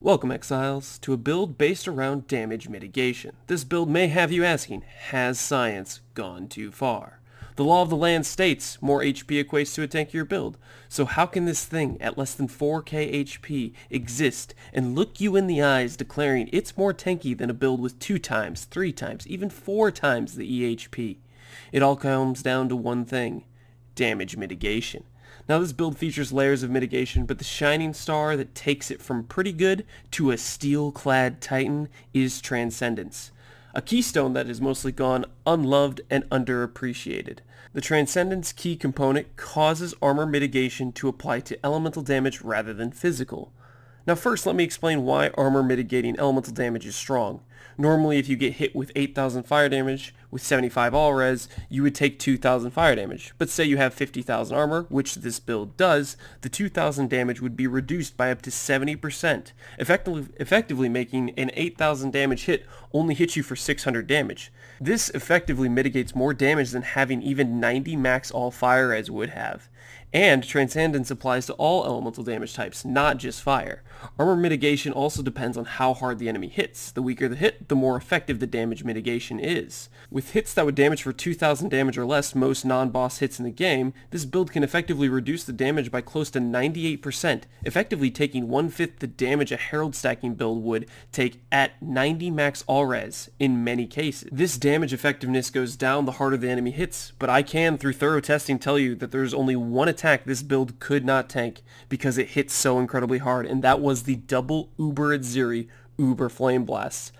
Welcome, Exiles, to a build based around damage mitigation. This build may have you asking, has science gone too far? The law of the land states more HP equates to a tankier build, so how can this thing at less than 4k HP exist and look you in the eyes declaring it's more tanky than a build with 2 times, 3 times, even 4 times the EHP? It all comes down to one thing: damage mitigation. Now this build features layers of mitigation, but the shining star that takes it from pretty good to a steel-clad titan is Transcendence, a keystone that is mostly gone unloved and underappreciated. The Transcendence key component causes armor mitigation to apply to elemental damage rather than physical. Now first, let me explain why armor mitigating elemental damage is strong. Normally, if you get hit with 8,000 fire damage with 75 all res, you would take 2,000 fire damage. But say you have 50,000 armor, which this build does, the 2,000 damage would be reduced by up to 70%, effectively making an 8,000 damage hit only hit you for 600 damage. This effectively mitigates more damage than having even 90 max all fire res would have. And Transcendence applies to all elemental damage types, not just fire. Armor mitigation also depends on how hard the enemy hits. The weaker the hit, the more effective the damage mitigation is. With hits that would damage for 2,000 damage or less, most non-boss hits in the game, this build can effectively reduce the damage by close to 98%, effectively taking 1/5 the damage a Herald stacking build would take at 90 max all res in many cases. This damage effectiveness goes down the harder the enemy hits, but I can, through thorough testing, tell you that there's only one attack this build could not tank because it hits so incredibly hard, and that was the double Uber Ziri Uber Flame Blasts.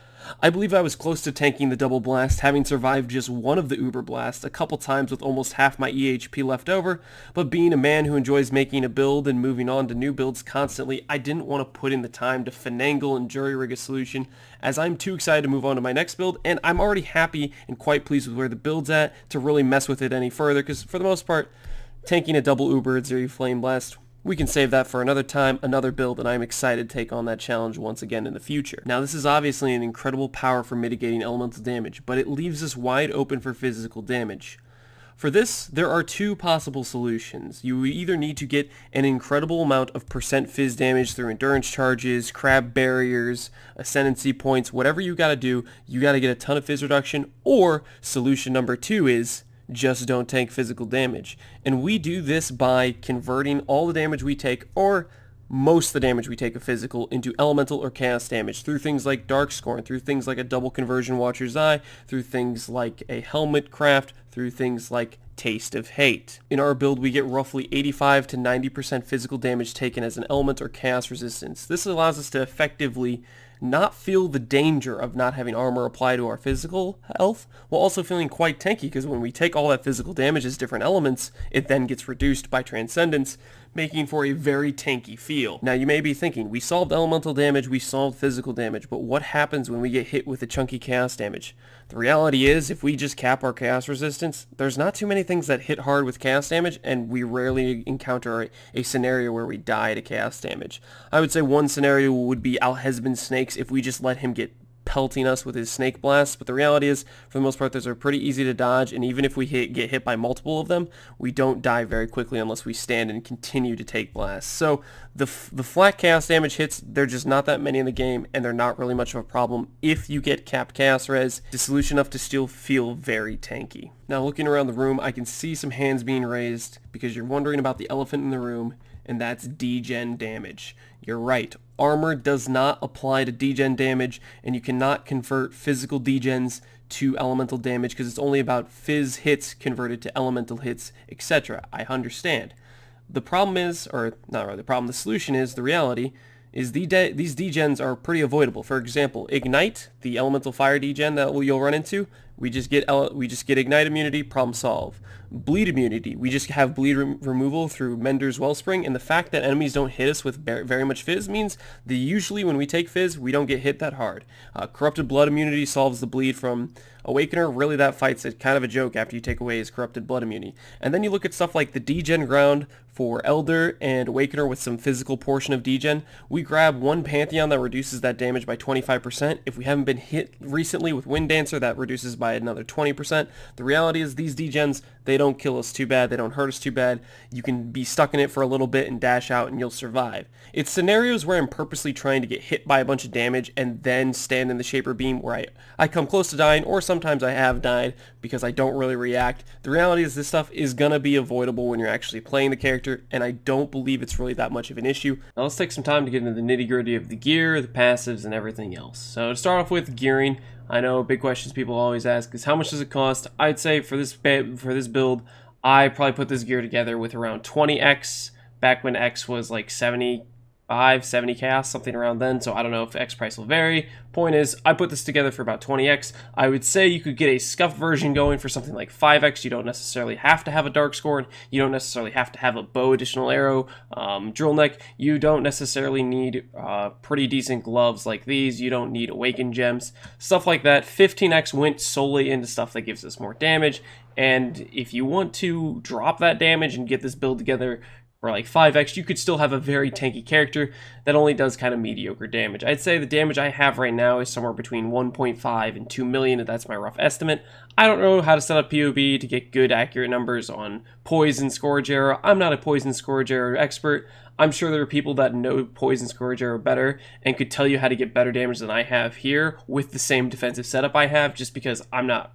I believe I was close to tanking the double blast, having survived just one of the Uber Blasts a couple times with almost half my EHP left over, but being a man who enjoys making a build and moving on to new builds constantly, I didn't want to put in the time to finagle and jury-rig a solution, as I'm too excited to move on to my next build, and I'm already happy and quite pleased with where the build's at to really mess with it any further, because for the most part, tanking a double Uber Ziri Flame Blast, we can save that for another time, another build, and I'm excited to take on that challenge once again in the future. Now this is obviously an incredible power for mitigating elemental damage, but it leaves us wide open for physical damage. For this, there are two possible solutions. You either need to get an incredible amount of percent phys damage through endurance charges, crab barriers, ascendancy points, whatever you gotta do, you gotta get a ton of phys reduction, or solution number 2 is just don't tank physical damage. And we do this by converting all the damage we take, or most of the damage we take of physical, into elemental or chaos damage through things like darkscorn, through things like a double conversion Watcher's Eye, through things like a helmet craft, through things like Taste of Hate. In our build, we get roughly 85 to 90% physical damage taken as an element or chaos resistance. This allows us to effectively not feel the danger of not having armor apply to our physical health, while also feeling quite tanky, because when we take all that physical damage as different elements, it then gets reduced by Transcendence, making for a very tanky feel. Now you may be thinking, we solved elemental damage, we solved physical damage, but what happens when we get hit with a chunky chaos damage? The reality is, if we just cap our chaos resistance, there's not too many things that hit hard with chaos damage, and we rarely encounter a scenario where we die to chaos damage. I would say one scenario would be Alhesbin's snakes if we just let him get pelting us with his snake blasts, but the reality is, for the most part, those are pretty easy to dodge, and even if we get hit by multiple of them, we don't die very quickly unless we stand and continue to take blasts. So the flat chaos damage hits, they're just not that many in the game, and they're not really much of a problem if you get capped chaos res, to solution enough to still feel very tanky. Now looking around the room, I can see some hands being raised because you're wondering about the elephant in the room, and that's Degen damage. You're right, armor does not apply to Degen damage, and you cannot convert physical Degens to elemental damage because it's only about phys hits converted to elemental hits, etc. I understand. The problem is, or not really the problem, the solution is, the reality is these Degens are pretty avoidable. For example, Ignite, the elemental fire Degen that you'll run into, we just get Ignite immunity, problem solve. Bleed immunity, we just have bleed removal through Mender's Wellspring, and the fact that enemies don't hit us with very much phys means that usually when we take phys, we don't get hit that hard. Corrupted blood immunity solves the bleed from Awakener. Really, that fight's kind of a joke after you take away his corrupted blood immunity. And then you look at stuff like the Degen ground for Elder and Awakener with some physical portion of Degen. We grab one Pantheon that reduces that damage by 25%. If we haven't been hit recently with Wind Dancer, that reduces by by another 20%. The reality is these degens, they don't kill us too bad, they don't hurt us too bad. You can be stuck in it for a little bit and dash out and you'll survive. It's scenarios where I'm purposely trying to get hit by a bunch of damage and then stand in the Shaper Beam where I come close to dying, or sometimes I have died because I don't really react. The reality is this stuff is going to be avoidable when you're actually playing the character, and I don't believe it's really that much of an issue. Now let's take some time to get into the nitty-gritty of the gear, the passives, and everything else. So to start off with gearing, I know big questions people always ask is how much does it cost? I'd say for this build, I probably put this gear together with around 20x, back when X was like 75, 70 chaos, something around then, so I don't know if X price will vary. Point is, I put this together for about 20x. I would say you could get a scuffed version going for something like 5x. You don't necessarily have to have a darkscorn. You don't necessarily have to have a bow additional arrow, drill neck. You don't necessarily need pretty decent gloves like these. You don't need awakened gems, stuff like that. 15x went solely into stuff that gives us more damage, and if you want to drop that damage and get this build together for like 5x, you could still have a very tanky character that only does kind of mediocre damage. I'd say the damage I have right now is somewhere between 1.5 and 2 million, and that's my rough estimate. I don't know how to set up PoB to get good, accurate numbers on poison, scourge arrow. I'm not a poison scourge arrow expert. I'm sure there are people that know poison scourge arrow better and could tell you how to get better damage than I have here with the same defensive setup I have, just because I'm not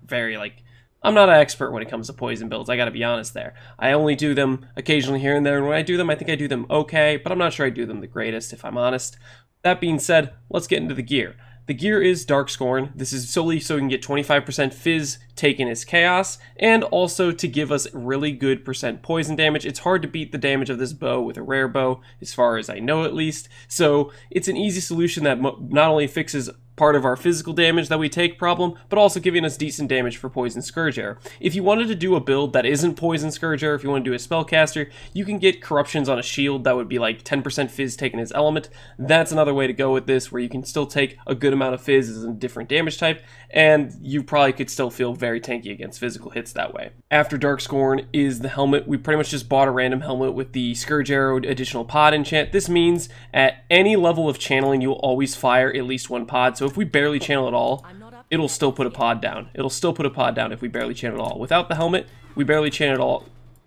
I'm not an expert when it comes to poison builds, I gotta be honest there. I only do them occasionally here and there, and when I do them, I think I do them okay, but I'm not sure I do them the greatest, if I'm honest. That being said, let's get into the gear. The gear is darkscorn. This is solely so we can get 25% phys taken as chaos, and also to give us really good percent poison damage. It's hard to beat the damage of this bow with a rare bow, as far as I know at least, so it's an easy solution that not only fixes part of our physical damage that we take problem, but also giving us decent damage for poison scourge arrow. If you wanted to do a build that isn't poison scourge arrow, if you want to do a spellcaster, you can get corruptions on a shield that would be like 10% phys taken as element. That's another way to go with this, where you can still take a good amount of phys as a different damage type, and you probably could still feel very tanky against physical hits that way. After darkscorn is the helmet. We pretty much just bought a random helmet with the scourge arrow additional pod enchant. This means at any level of channeling, you'll always fire at least one pod. So if we barely channel at all, it'll still put a pod down. It'll still put a pod down if we barely channel at all. Without the helmet, we barely channel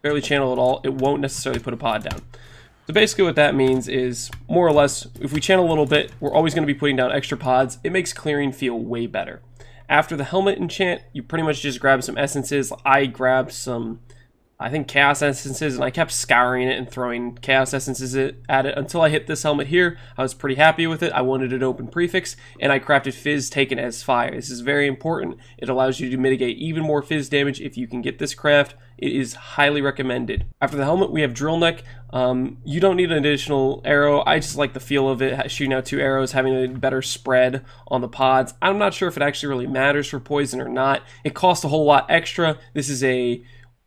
at all, it won't necessarily put a pod down. So basically what that means is, more or less, if we channel a little bit, we're always going to be putting down extra pods. It makes clearing feel way better. After the helmet enchant, you pretty much just grab some essences. I grabbed some, I think, chaos essences, and I kept scouring it and throwing chaos essences at it until I hit this helmet here. I was pretty happy with it. I wanted an open prefix, and I crafted phys taken as fire. This is very important. It allows you to mitigate even more phys damage if you can get this craft. It is highly recommended. After the helmet, we have drill neck. You don't need an additional arrow. I just like the feel of it, shooting out 2 arrows, having a better spread on the pods. I'm not sure if it actually really matters for poison or not. It costs a whole lot extra. This is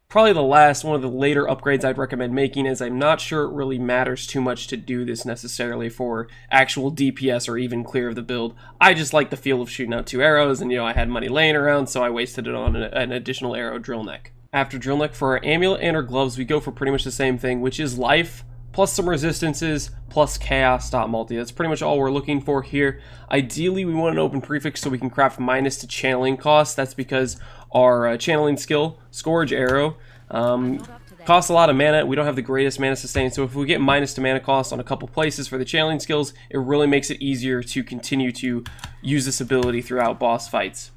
probably one of the later upgrades I'd recommend making, as I'm not sure it really matters too much to do this necessarily for actual DPS or even clear of the build. I just like the feel of shooting out 2 arrows, and I had money laying around, so I wasted it on an additional arrow drill neck. After drill neck, for our amulet and our gloves, we go for pretty much the same thing, which is life, plus some resistances, plus chaos multi. That's pretty much all we're looking for here. Ideally, we want an open prefix so we can craft minus to channeling cost. That's because our channeling skill, Scourge Arrow, costs a lot of mana. We don't have the greatest mana sustain, so if we get minus to mana cost on a couple places for the channeling skills, it really makes it easier to continue to use this ability throughout boss fights.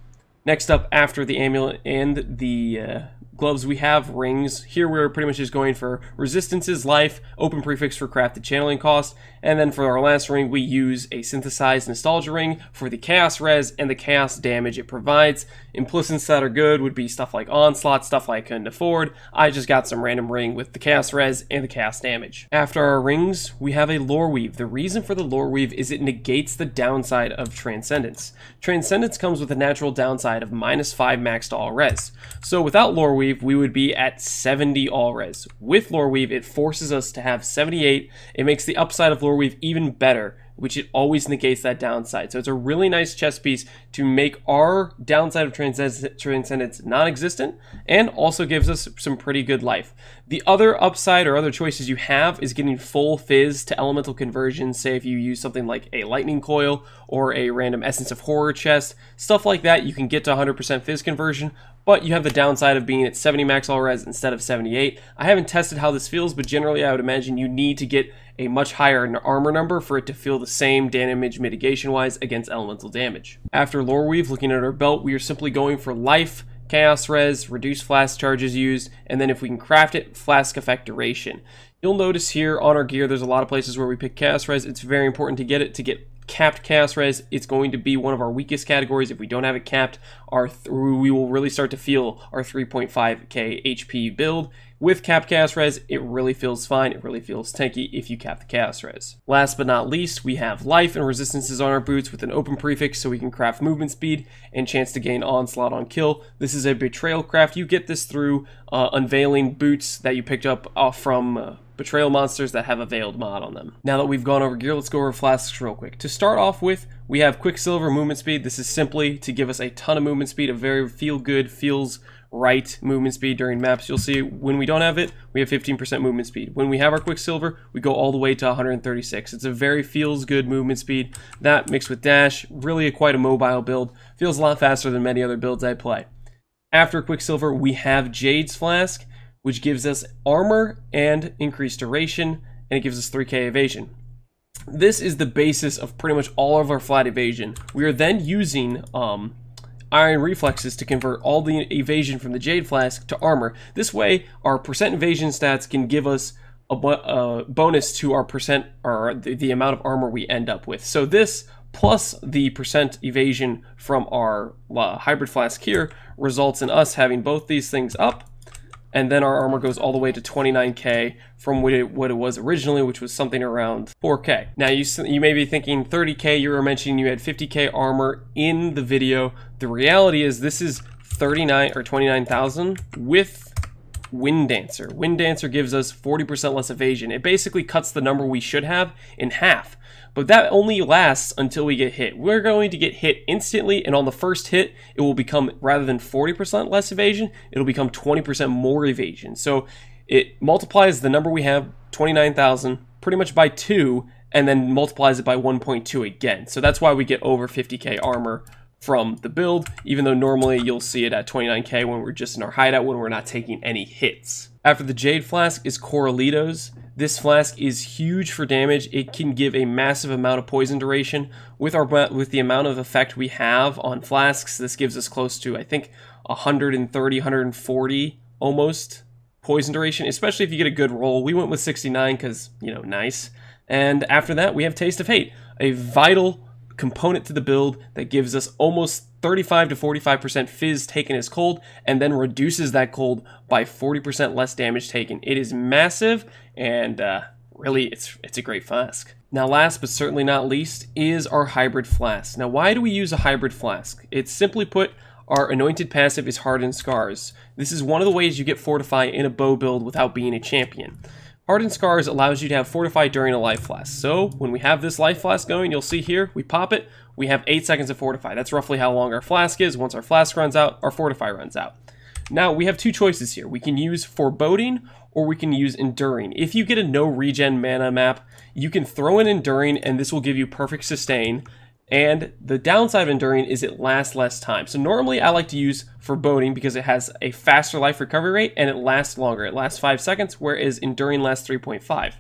Next up, after the amulet and the gloves, we have rings. Here we're pretty much just going for resistances, life, open prefix for crafted channeling cost, and then for our last ring we use a synthesized nostalgia ring for the chaos res and the chaos damage it provides. Implicits that are good would be stuff like onslaught, stuff I couldn't afford. I just got some random ring with the chaos res and the chaos damage. After our rings, we have a lore weave. The reason for the lore weave is it negates the downside of Transcendence. Transcendence comes with a natural downside of -5 max to all res. So without lore weave, we would be at 70 all res. With lore weave, it forces us to have 78. It makes the upside of lore weave even better, which it always negates that downside. So it's a really nice chess piece to make our downside of Transcendence non-existent, and also gives us some pretty good life. The other upside or other choices you have is getting full phys to elemental conversion. Say if you use something like a lightning coil or a random essence of horror chest, stuff like that, you can get to 100% phys conversion, but you have the downside of being at 70 max all res instead of 78. I haven't tested how this feels, but generally I would imagine you need to get a much higher armor number for it to feel the same damage mitigation wise against elemental damage. After Lore Weave, looking at our belt, we are simply going for life, chaos res, reduced flask charges used, and then if we can craft it, flask effect duration. You'll notice here on our gear there's a lot of places where we pick chaos res. It's very important to get it. To get capped chaos res, it's going to be one of our weakest categories. If we don't have it capped, we will really start to feel our 3.5k HP build. With capped chaos res, it really feels fine. It really feels tanky if you cap the chaos res. Last but not least, we have life and resistances on our boots with an open prefix, so we can craft movement speed and chance to gain onslaught on kill. This is a betrayal craft. You get this through unveiling boots that you picked up from betrayal monsters that have a veiled mod on them. Now that we've gone over gear, let's go over flasks real quick. To start off with, we have Quicksilver movement speed. This is simply to give us a ton of movement speed, a very feel good, feels right movement speed during maps. You'll see when we don't have it, we have 15% movement speed. When we have our Quicksilver, we go all the way to 136. It's a very feels good movement speed. That mixed with dash, really quite a mobile build. Feels a lot faster than many other builds I play. After Quicksilver, we have Jade's Flask, which gives us armor and increased duration, and it gives us 3k evasion. This is the basis of pretty much all of our flat evasion. We are then using iron reflexes to convert all the evasion from the Jade Flask to armor. This way, our percent evasion stats can give us a bonus to our percent, or the amount of armor we end up with. So this, plus the percent evasion from our hybrid flask here, results in us having both these things up, and then our armor goes all the way to 29k from what it was originally, which was something around 4k. Now you may be thinking 30k, you were mentioning you had 50k armor in the video. The reality is this is 39 or 29,000 with Wind Dancer. Wind Dancer gives us 40% less evasion. It basically cuts the number we should have in half. But that only lasts until we get hit. We're going to get hit instantly, and on the first hit, it will become, rather than 40% less evasion, it'll become 20% more evasion. So it multiplies the number we have, 29,000, pretty much by 2, and then multiplies it by 1.2 again. So that's why we get over 50k armor from the build, even though normally you'll see it at 29k when we're just in our hideout, when we're not taking any hits. After the Jade Flask is Coralitos. This flask is huge for damage. It can give a massive amount of poison duration. With the amount of effect we have on flasks, this gives us close to, I think, 130, 140 almost poison duration, especially if you get a good roll. We went with 69 because, you know, nice. And after that, we have Taste of Hate, a vital component to the build that gives us almost 35 to 45% phys taken as cold, and then reduces that cold by 40% less damage taken. It is massive, and really, it's a great flask. Now, last but certainly not least is our hybrid flask. Now, why do we use a hybrid flask? It's simply put, our anointed passive is Hardened Scars. This is one of the ways you get Fortify in a bow build without being a champion. Hardened Scars allows you to have Fortify during a life flask. So when we have this life flask going, you'll see here, we pop it, we have 8 seconds of Fortify. That's roughly how long our flask is. Once our flask runs out, our Fortify runs out. Now, we have two choices here. We can use Foreboding, or we can use Enduring. If you get a no regen mana map, you can throw in Enduring, and this will give you perfect sustain. And the downside of Enduring is it lasts less time. So normally I like to use Foreboding because it has a faster life recovery rate and it lasts longer. It lasts 5 seconds, whereas Enduring lasts 3.5.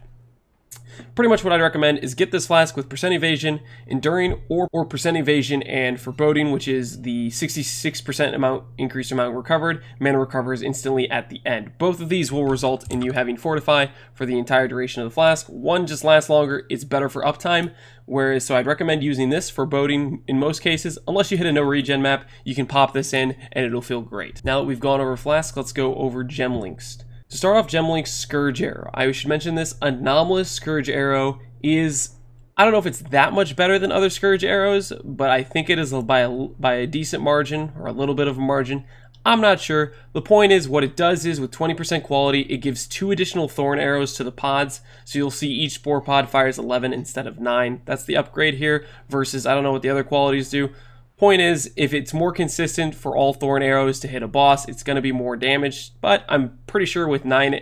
Pretty much what I'd recommend is get this flask with percent evasion, Enduring, or percent evasion and Foreboding, which is the 66% increased amount recovered. Mana recovers instantly at the end. Both of these will result in you having Fortify for the entire duration of the flask. One just lasts longer, it's better for uptime, whereas so I'd recommend using this Foreboding in most cases. Unless you hit a no regen map, you can pop this in and it'll feel great. Now that we've gone over flask, let's go over gem links. To start off, gem links, Scourge Arrow. I should mention this, Anomalous Scourge Arrow is, I don't know if it's that much better than other Scourge Arrows, but I think it is by a decent margin, or a little bit of a margin. I'm not sure. The point is, what it does is, with 20% quality, it gives 2 additional thorn arrows to the pods, so you'll see each spore pod fires 11 instead of 9. That's the upgrade here, versus I don't know what the other qualities do. Point is, if it's more consistent for all thorn arrows to hit a boss, it's going to be more damage, but I'm pretty sure with 9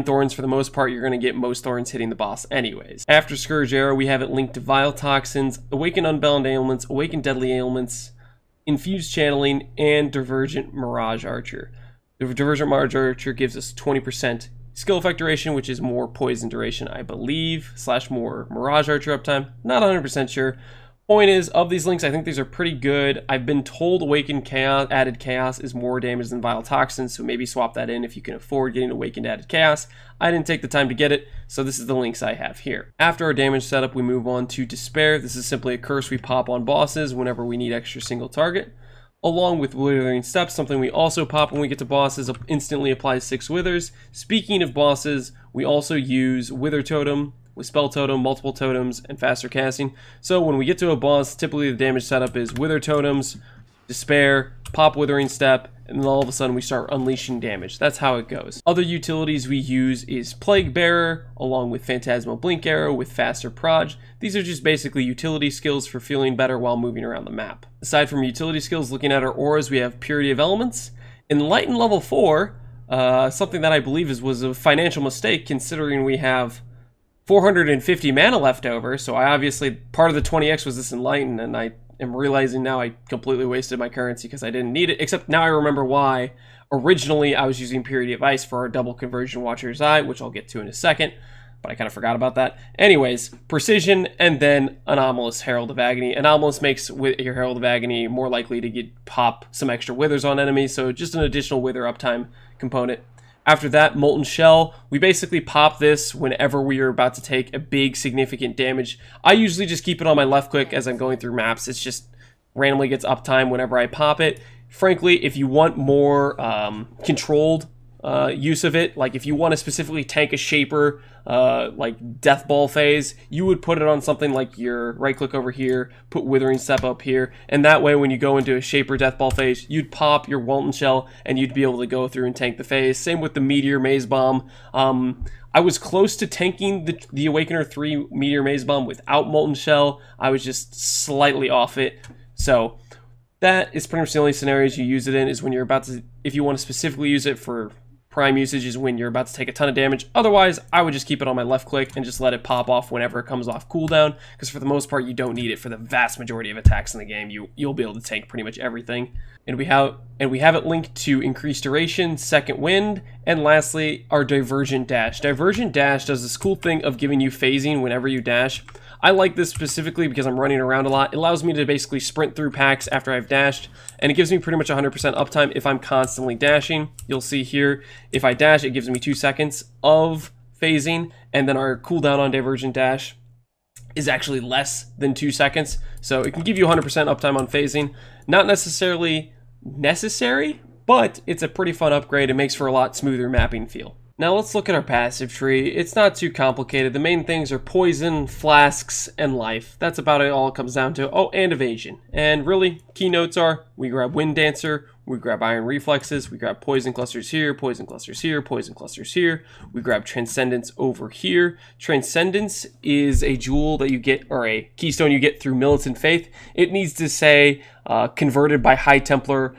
thorns for the most part, you're going to get most thorns hitting the boss anyways. After Scourge Arrow, we have it linked to Vile Toxins, Awaken Unbound Ailments, Awaken Deadly Ailments, Infused Channeling, and Divergent Mirage Archer. The Divergent Mirage Archer gives us 20% skill effect duration, which is more poison duration, I believe, / more Mirage Archer uptime. Not 100% sure. Point is, of these links, I think these are pretty good. I've been told Awakened Chaos, Added Chaos is more damage than Vile Toxins, so maybe swap that in if you can afford getting Awakened Added Chaos. I didn't take the time to get it, so this is the links I have here. After our damage setup, we move on to Despair. This is simply a curse we pop on bosses whenever we need extra single target. Along with Withering Steps, something we also pop when we get to bosses, instantly applies 6 withers. Speaking of bosses, we also use Wither Totem, with Spell Totem, multiple totems, and faster casting. So when we get to a boss, typically the damage setup is Wither Totems, Despair, pop Withering Step, and then all of a sudden we start unleashing damage. That's how it goes. Other utilities we use is Plague Bearer, along with Phantasmal Blink Arrow with faster proj. These are just basically utility skills for feeling better while moving around the map. Aside from utility skills, looking at our auras, we have Purity of Elements. Enlighten level 4, something that I believe was a financial mistake considering we have 450 mana left over, so I obviously, part of the 20x was this Enlighten, and I am realizing now I completely wasted my currency because I didn't need it, except now I remember why. Originally, I was using Purity of Ice for our double conversion Watcher's Eye, which I'll get to in a second, but I kind of forgot about that. Anyways, Precision, and then Anomalous Herald of Agony. Anomalous makes your Herald of Agony more likely to pop some extra withers on enemies, so just an additional wither uptime component. After that, Molten Shell, we basically pop this whenever we are about to take a big significant damage. I usually just keep it on my left click as I'm going through maps. It's just randomly gets uptime whenever I pop it. Frankly, if you want more controlled use of it, like if you want to specifically tank a Shaper, like Death Ball phase, you would put it on something like your right click over here, put Withering Step up here, and that way when you go into a Shaper Death Ball phase, you'd pop your Molten Shell and you'd be able to go through and tank the phase. Same with the Meteor Maze Bomb. I was close to tanking the Awakener 3 Meteor Maze Bomb without Molten Shell. I was just slightly off it. So that is pretty much the only scenarios you use it in, is when you're about to, if you want to specifically use it for prime usage, is when you're about to take a ton of damage. Otherwise, I would just keep it on my left click and just let it pop off whenever it comes off cooldown, because for the most part, you don't need it for the vast majority of attacks in the game. You'll be able to tank pretty much everything. And we have it linked to Increased Duration, Second Wind, and lastly, our Divergent Dash. Divergent Dash does this cool thing of giving you phasing whenever you dash. I like this specifically because I'm running around a lot. It allows me to basically sprint through packs after I've dashed, and it gives me pretty much 100% uptime if I'm constantly dashing. You'll see here, if I dash, it gives me 2 seconds of phasing, and then our cooldown on Divergent Dash is actually less than 2 seconds, so it can give you 100% uptime on phasing. Not necessarily necessary, but it's a pretty fun upgrade. It makes for a lot smoother mapping feel. Now let's look at our passive tree. It's not too complicated. The main things are poison, flasks, and life. That's about it all it comes down to. Oh, and evasion. And really, keynotes are, we grab Wind Dancer, we grab Iron Reflexes, we grab poison clusters here, poison clusters here, poison clusters here. We grab Transcendence over here. Transcendence is a jewel that you get, or a keystone you get through Militant Faith. It needs to say, converted by High Templar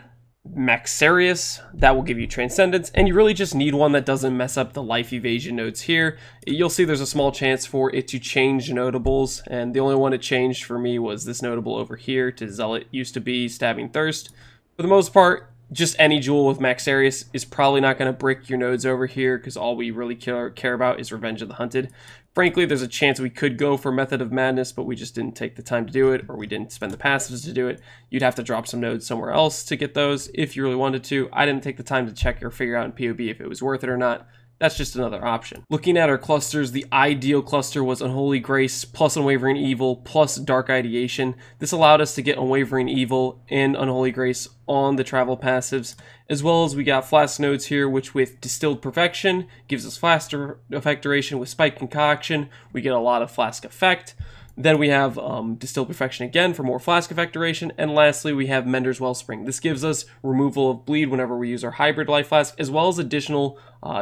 Maxarius. That will give you Transcendence, and you really just need one that doesn't mess up the life evasion nodes here. You'll see there's a small chance for it to change notables, and the only one it changed for me was this notable over here to Zealot. Used to be Stabbing Thirst. For the most part, just any jewel with Maxarius is probably not going to brick your nodes over here, because all we really care about is Revenge of the Hunted. Frankly, there's a chance we could go for Method of Madness, but we just didn't take the time to do it, or we didn't spend the passives to do it. You'd have to drop some nodes somewhere else to get those if you really wanted to. I didn't take the time to check or figure out in PoB if it was worth it or not. That's just another option. Looking at our clusters, the ideal cluster was Unholy Grace plus Unwavering Evil plus Dark Ideation. This allowed us to get Unwavering Evil and Unholy Grace on the travel passives, as well as we got Flask nodes here, which with Distilled Perfection gives us faster effect duration. With Spike Concoction, we get a lot of Flask effect. Then we have Distilled Perfection again for more flask effect duration. And lastly, we have Mender's Wellspring. This gives us removal of bleed whenever we use our hybrid life flask, as well as additional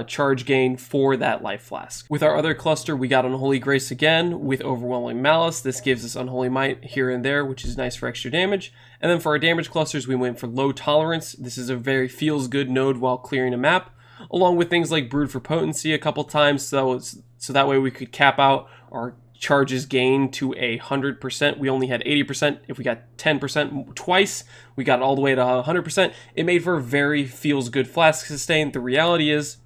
charge gain for that life flask. With our other cluster, we got Unholy Grace again with Overwhelming Malice. This gives us Unholy Might here and there, which is nice for extra damage. And then for our damage clusters, we went for Low Tolerance. This is a very feels good node while clearing a map, along with things like Brood for Potency a couple times, so that way we could cap out our charges gained to 100%. We only had 80%. If we got 10% twice, we got all the way to 100%. It made for a very feels good flask sustain. The reality is,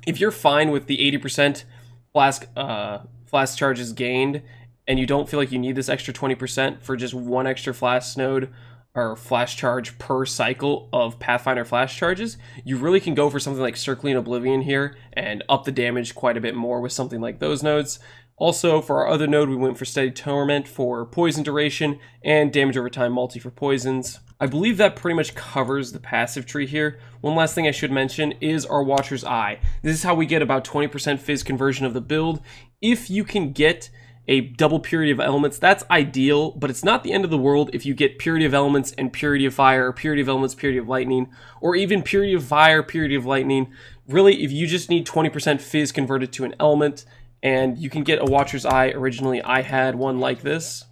if you're fine with the 80% flask charges gained, and you don't feel like you need this extra 20% for just one extra flask node or flash charge per cycle of Pathfinder flash charges, you really can go for something like Circling Oblivion here and up the damage quite a bit more with something like those nodes. Also, for our other node, we went for Steady Torment for poison duration and damage over time multi for poisons. I believe that pretty much covers the passive tree here. One last thing I should mention is our Watcher's Eye. This is how we get about 20% phys conversion of the build. If you can get a double Purity of Elements, that's ideal, but it's not the end of the world if you get Purity of Elements and Purity of Fire, or Purity of Elements, Purity of Lightning, or even Purity of Fire, Purity of Lightning. Really, if you just need 20% phys converted to an element, and you can get a Watcher's Eye. Originally, I had one like this,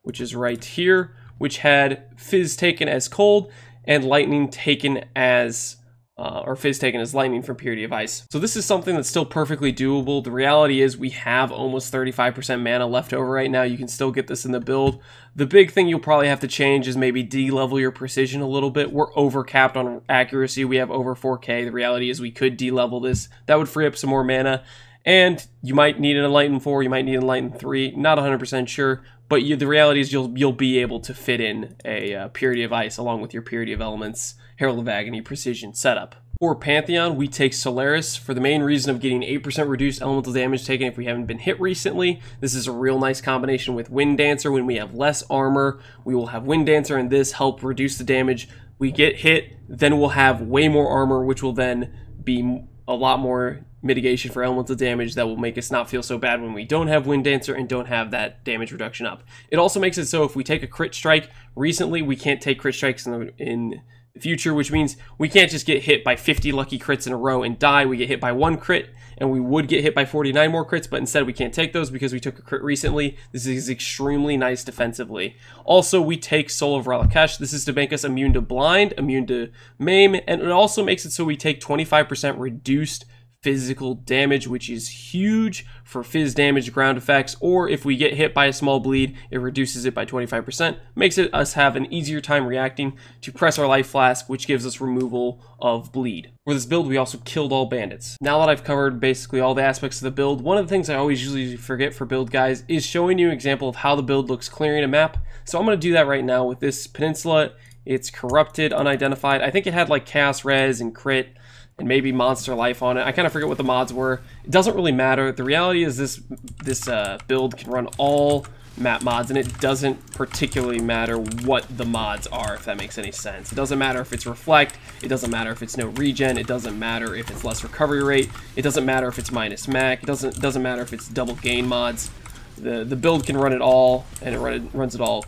which is right here, which had phys taken as cold and lightning taken as, or phys taken as lightning from Purity of Ice. So this is something that's still perfectly doable. The reality is we have almost 35% mana left over right now. You can still get this in the build. The big thing you'll probably have to change is maybe de-level your precision a little bit. We're over-capped on accuracy. We have over 4K. The reality is we could de-level this. That would free up some more mana. And you might need an Enlighten 4, you might need an Enlighten 3, not 100% sure, but the reality is you'll be able to fit in a Purity of Ice along with your Purity of Elements, Herald of Agony, Precision setup. For Pantheon, we take Solaris for the main reason of getting 8% reduced elemental damage taken if we haven't been hit recently. This is a real nice combination with Wind Dancer. When we have less armor, we will have Wind Dancer, and this help reduce the damage. We get hit, then we'll have way more armor, which will then be a lot more mitigation for elemental damage that will make us not feel so bad when we don't have Wind Dancer and don't have that damage reduction up. It also makes it so if we take a crit strike recently, we can't take crit strikes in the future, which means we can't just get hit by 50 lucky crits in a row and die. We get hit by one crit, and we would get hit by 49 more crits, but instead we can't take those because we took a crit recently. This is extremely nice defensively. Also, we take Soul of Ralakesh. This is to make us immune to blind, immune to maim, and it also makes it so we take 25% reduced physical damage, which is huge for phys damage, ground effects, or if we get hit by a small bleed, it reduces it by 25%, makes it us have an easier time reacting to press our life flask, which gives us removal of bleed. For this build, we also killed all bandits. Now that I've covered basically all the aspects of the build, one of the things I always usually forget for build guys is showing you an example of how the build looks clearing a map. So I'm going to do that right now with this peninsula. It's corrupted, unidentified. I think it had like chaos res and crit and maybe monster life on it. I kind of forget what the mods were. It doesn't really matter. The reality is this build can run all map mods, and it doesn't particularly matter what the mods are, if that makes any sense. It doesn't matter if it's reflect, it doesn't matter if it's no regen, it doesn't matter if it's less recovery rate, it doesn't matter if it's minus mac, it doesn't matter if it's double gain mods. The build can run it all, and it runs it all,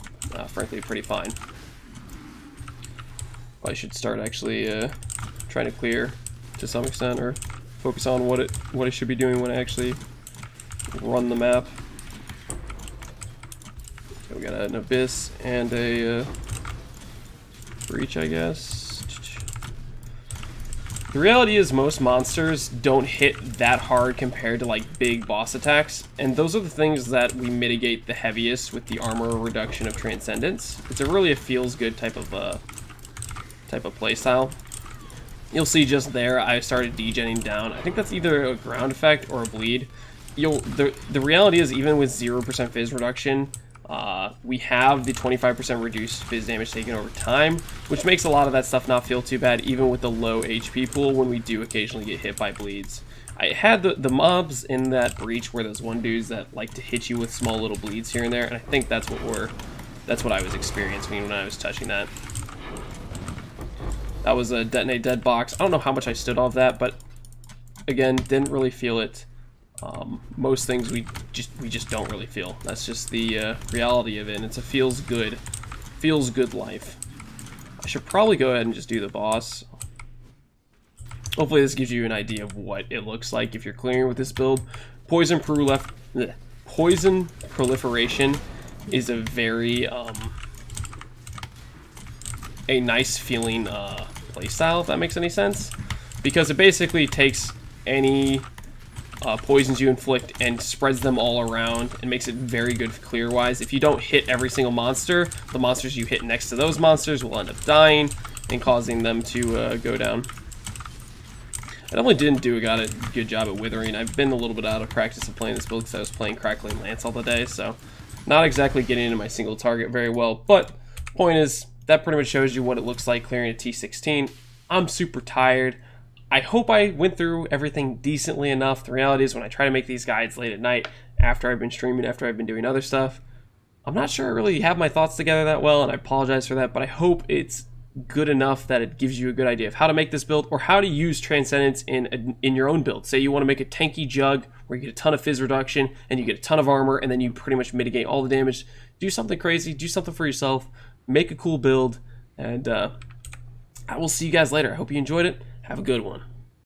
frankly, pretty fine. I should start actually trying to clear to some extent, or focus on what it should be doing when I actually run the map. So we got an abyss and a breach, I guess. The reality is most monsters don't hit that hard compared to like big boss attacks, and those are the things that we mitigate the heaviest with the armor reduction of Transcendence. It's really a feels good type of playstyle. You'll see just there, I started degenning down. I think that's either a ground effect or a bleed. The reality is, even with 0% phys reduction, we have the 25% reduced phys damage taken over time, which makes a lot of that stuff not feel too bad, even with the low HP pool when we do occasionally get hit by bleeds. I had the mobs in that breach were those one dudes that like to hit you with small little bleeds here and there, and I think that's what I was experiencing when I was touching that. That was a detonate dead box. I don't know how much I stood off that, but again, didn't really feel it Most things we just don't really feel. That's just the reality of it, and it's a feels good life. I should probably go ahead and just do the boss. Hopefully this gives you an idea of what it looks like if you're clearing with this build. Poison proliferation is a very a nice feeling playstyle, if that makes any sense, because it basically takes any poisons you inflict and spreads them all around and makes it very good clear wise. If you don't hit every single monster, the monsters you hit next to those monsters will end up dying and causing them to go down. I definitely didn't do a good job at withering. I've been a little bit out of practice of playing this build because I was playing Crackling Lance all the day, so not exactly getting into my single target very well. But point is, that pretty much shows you what it looks like clearing a T16. I'm super tired. I hope I went through everything decently enough. The reality is when I try to make these guides late at night, after I've been streaming, after I've been doing other stuff, I'm not sure I really have my thoughts together that well, and I apologize for that, but I hope it's good enough that it gives you a good idea of how to make this build or how to use Transcendence in your own build. Say you want to make a tanky jug where you get a ton of phys reduction and you get a ton of armor and then you pretty much mitigate all the damage. Do something crazy, do something for yourself, make a cool build, and I will see you guys later. I hope you enjoyed it. Have a good one.